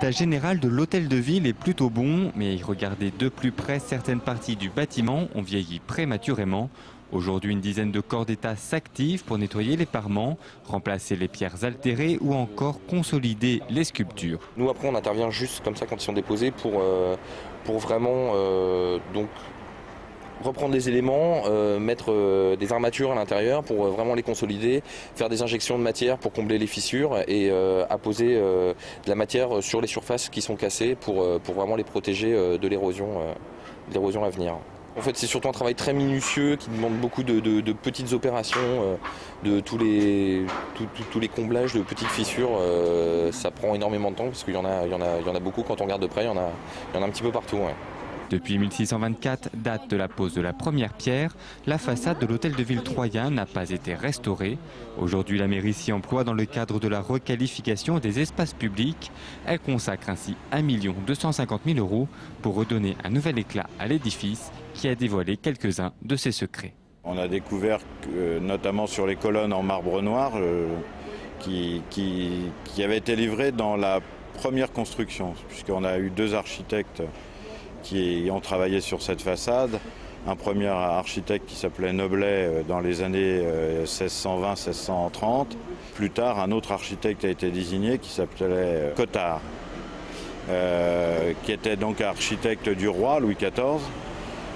L'état général de l'hôtel de ville est plutôt bon, mais regardez de plus près, certaines parties du bâtiment ont vieilli prématurément. Aujourd'hui, une dizaine de corps d'État s'activent pour nettoyer les parements, remplacer les pierres altérées ou encore consolider les sculptures. Nous, après, on intervient juste comme ça quand ils sont déposés pour vraiment donc reprendre les éléments, mettre des armatures à l'intérieur pour vraiment les consolider, faire des injections de matière pour combler les fissures et apposer de la matière sur les surfaces qui sont cassées pour vraiment les protéger de l'érosion à venir. En fait, c'est surtout un travail très minutieux qui demande beaucoup de petites opérations, de tous les comblages de petites fissures. Ça prend énormément de temps parce qu'il y en a beaucoup quand on regarde de près, il y en a un petit peu partout. Ouais. Depuis 1624, date de la pose de la première pierre, la façade de l'hôtel de ville troyen n'a pas été restaurée. Aujourd'hui, la mairie s'y emploie dans le cadre de la requalification des espaces publics. Elle consacre ainsi 1 250 000 € pour redonner un nouvel éclat à l'édifice qui a dévoilé quelques-uns de ses secrets. On a découvert, notamment sur les colonnes en marbre noir, qui avaient été livrées dans la première construction, puisqu'on a eu 2 architectes qui ont travaillé sur cette façade. Un premier architecte qui s'appelait Noblet dans les années 1620-1630. Plus tard, un autre architecte a été désigné qui s'appelait Cottard, qui était donc architecte du roi Louis XIV,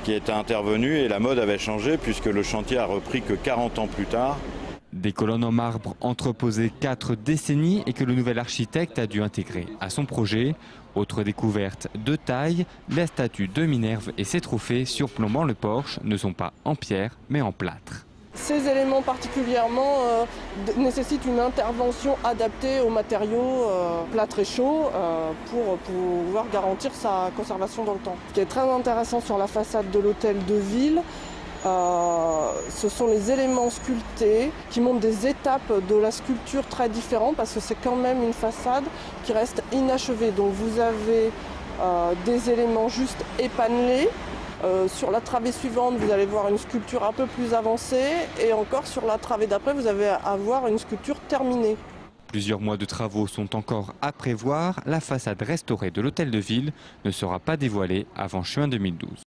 qui était intervenu et la mode avait changé puisque le chantier a repris que 40 ans plus tard. Des colonnes en marbre entreposées 4 décennies et que le nouvel architecte a dû intégrer à son projet. Autre découverte de taille, la statue de Minerve et ses trophées surplombant le porche ne sont pas en pierre mais en plâtre. Ces éléments particulièrement nécessitent une intervention adaptée aux matériaux plâtre et chaud pour pouvoir garantir sa conservation dans le temps. Ce qui est très intéressant sur la façade de l'hôtel de ville, ce sont les éléments sculptés qui montrent des étapes de la sculpture très différentes parce que c'est quand même une façade qui reste inachevée. Donc vous avez des éléments juste épanelés. Sur la travée suivante, vous allez voir une sculpture un peu plus avancée et encore sur la travée d'après, vous allez avoir une sculpture terminée. Plusieurs mois de travaux sont encore à prévoir. La façade restaurée de l'hôtel de ville ne sera pas dévoilée avant juin 2012.